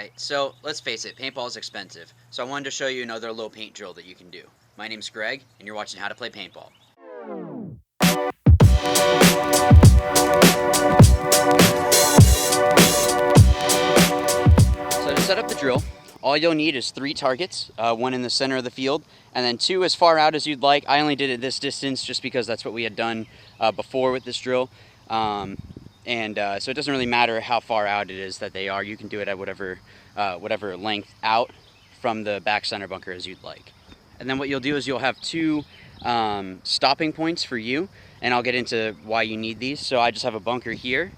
Alright, so let's face it, paintball is expensive. So I wanted to show you another low paint drill that you can do. My name's Greg, and you're watching How to Play Paintball. So to set up the drill, all you'll need is 3 targets, one in the center of the field, and then 2 as far out as you'd like. I only did it this distance just because that's what we had done before with this drill. So it doesn't really matter how far out it is that they are. You can do it at whatever length out from the back center bunker as you'd like. And then what you'll do is you'll have 2 stopping points for you, and I'll get into why you need these. So I just have a bunker here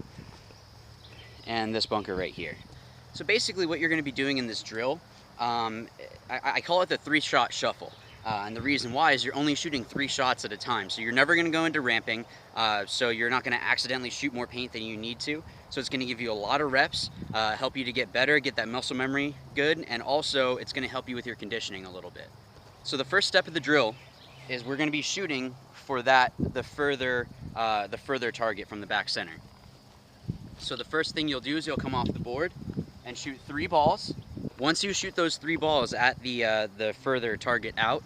and this bunker right here. So basically what you're going to be doing in this drill, I call it the 3-shot shuffle. And the reason why is you're only shooting 3 shots at a time. So you're never going to go into ramping, so you're not going to accidentally shoot more paint than you need to. So it's going to give you a lot of reps, help you to get better, get that muscle memory good, and also it's going to help you with your conditioning a little bit. So the first step of the drill is we're going to be shooting for the further target from the back center. So the first thing you'll do is you'll come off the board and shoot 3 balls. Once you shoot those 3 balls at the further target out,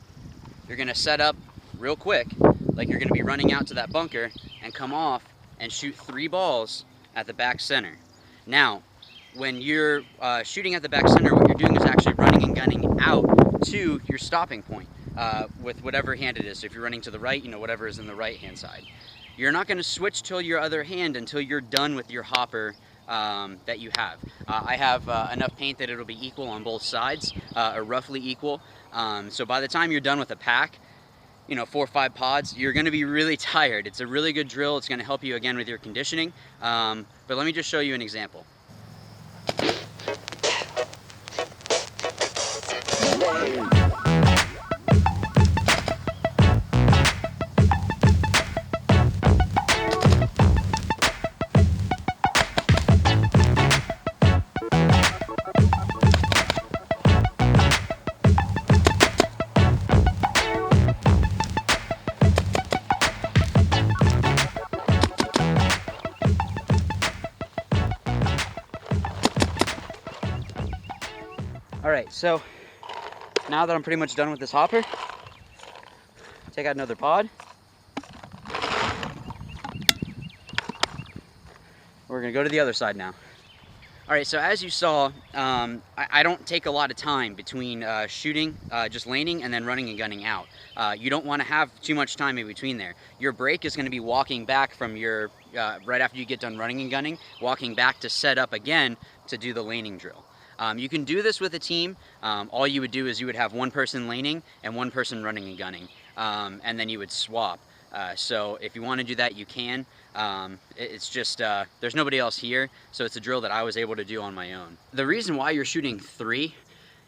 you're going to set up real quick, like you're going to be running out to that bunker, and come off and shoot 3 balls at the back center. Now, when you're shooting at the back center, what you're doing is actually running and gunning out to your stopping point with whatever hand it is. So if you're running to the right, whatever is in the right hand side. You're not going to switch to your other hand until you're done with your hopper that you have. I have enough paint that it'll be equal on both sides, or roughly equal. So by the time you're done with a pack, 4 or 5 pods, you're going to be really tired. It's a really good drill. It's going to help you again with your conditioning. But let me just show you an example. Alright, so now that I'm pretty much done with this hopper, take out another pod. We're going to go to the other side now. Alright, so as you saw, I don't take a lot of time between shooting, just laning, and then running and gunning out. You don't want to have too much time in between there. Your break is going to be walking back from your, right after you get done running and gunning, walking back to set up again to do the laning drill. You can do this with a team. All you would do is you would have one person laning and one person running and gunning, and then you would swap. So if you want to do that, you can. It's just there's nobody else here, so it's a drill that I was able to do on my own. The reason why you're shooting 3,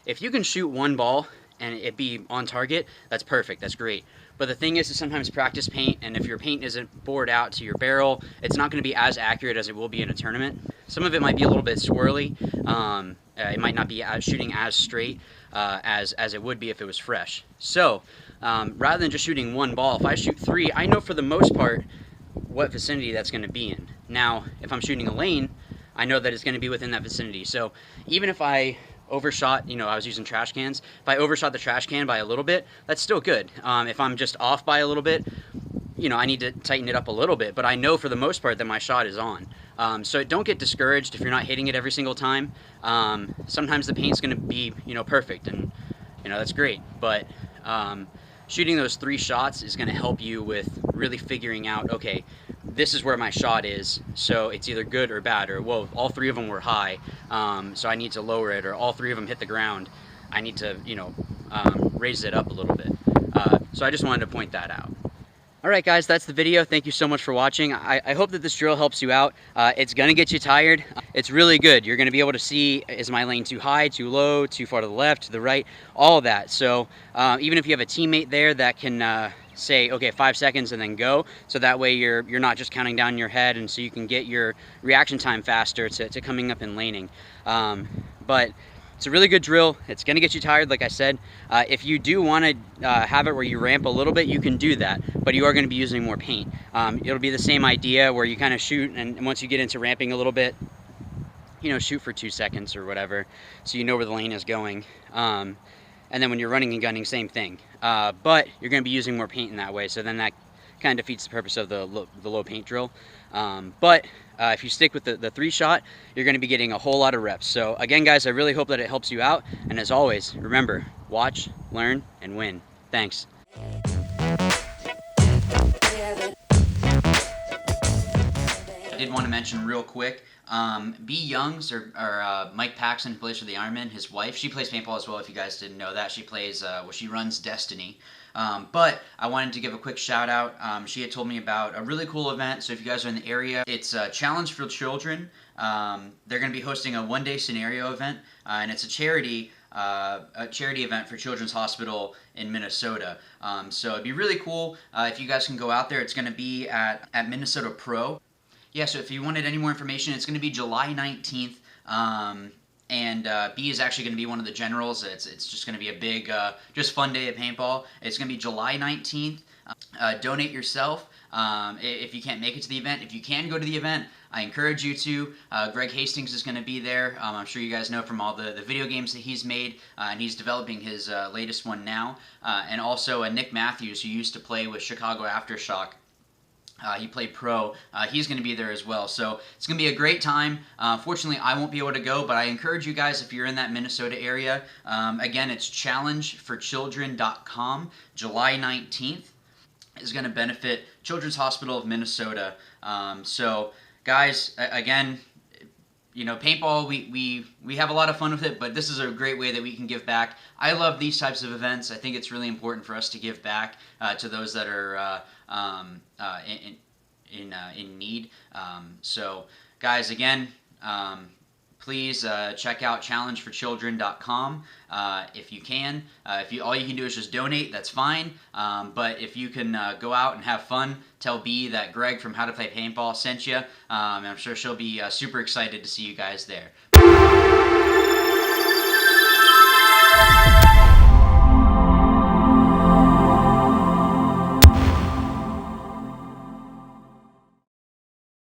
if you can shoot 1 ball and it be on target, that's perfect, that's great. But the thing is to sometimes practice paint, and if your paint isn't bored out to your barrel, it's not going to be as accurate as it will be in a tournament. Some of it might be a little bit swirly. It might not be shooting as straight as it would be if it was fresh. So rather than just shooting 1 ball, if I shoot 3, I know for the most part what vicinity that's going to be in. Now, if I'm shooting a lane, I know that it's going to be within that vicinity. So even if I overshot, I was using trash cans. If I overshot the trash can by a little bit, that's still good. If I'm just off by a little bit, I need to tighten it up a little bit, but I know for the most part that my shot is on. So don't get discouraged if you're not hitting it every single time. Sometimes the paint's going to be, perfect, and that's great. But shooting those 3 shots is going to help you with really figuring out, okay, this is where my shot is, so it's either good or bad, or whoa, all 3 of them were high, so I need to lower it, or all 3 of them hit the ground, I need to, raise it up a little bit. So I just wanted to point that out. Alright guys, that's the video. Thank you so much for watching. I hope that this drill helps you out. It's going to get you tired. It's really good. You're going to be able to see, is my lane too high, too low, too far to the left, to the right, all of that. So even if you have a teammate there that can say, okay, 5 seconds and then go, so that way you're not just counting down your head, and so you can get your reaction time faster to coming up and laning. But it's a really good drill. It's going to get you tired, like I said. If you do want to have it where you ramp a little bit, you can do that, but you are going to be using more paint. It'll be the same idea where you kind of shoot, and once you get into ramping a little bit, you know, shoot for 2 seconds or whatever, so you know where the lane is going. And then when you're running and gunning, same thing. But you're going to be using more paint in that way, so then that kind of defeats the purpose of the low paint drill. But if you stick with the 3-shot, you're going to be getting a whole lot of reps. So again, guys, I really hope that it helps you out. And as always, remember, watch, learn, and win. Thanks. I did want to mention real quick, B. Youngs, or Mike Paxson, who plays for the Ironmen, his wife, she plays paintball as well, if you guys didn't know that. She plays, well, she runs Destiny. But I wanted to give a quick shout out. She had told me about a really cool event, so if you guys are in the area, it's a Challenge for Children. They're going to be hosting a one-day scenario event, and it's a charity event for Children's Hospital in Minnesota. So it'd be really cool if you guys can go out there. It's going to be at Minnesota Pro. Yeah, so if you wanted any more information, it's going to be July 19th. And B is actually going to be one of the generals. It's just going to be a big, just fun day of paintball. It's going to be July 19th. Donate yourself if you can't make it to the event. If you can go to the event, I encourage you to. Greg Hastings is going to be there. I'm sure you guys know from all the video games that he's made, and he's developing his latest one now. And also Nick Matthews, who used to play with Chicago Aftershock. He played pro. He's going to be there as well. So it's going to be a great time. Fortunately, I won't be able to go, but I encourage you guys, if you're in that Minnesota area, again, it's challengeforchildren.com. July 19th is going to benefit Children's Hospital of Minnesota. So, guys, again, you know, paintball, we have a lot of fun with it, but this is a great way that we can give back. I love these types of events. I think it's really important for us to give back to those that are in need. So, guys, again, please check out challengeforchildren.com if you can. All you can do is just donate, that's fine. But if you can go out and have fun, tell B that Greg from How to Play Paintball sent you. I'm sure she'll be super excited to see you guys there.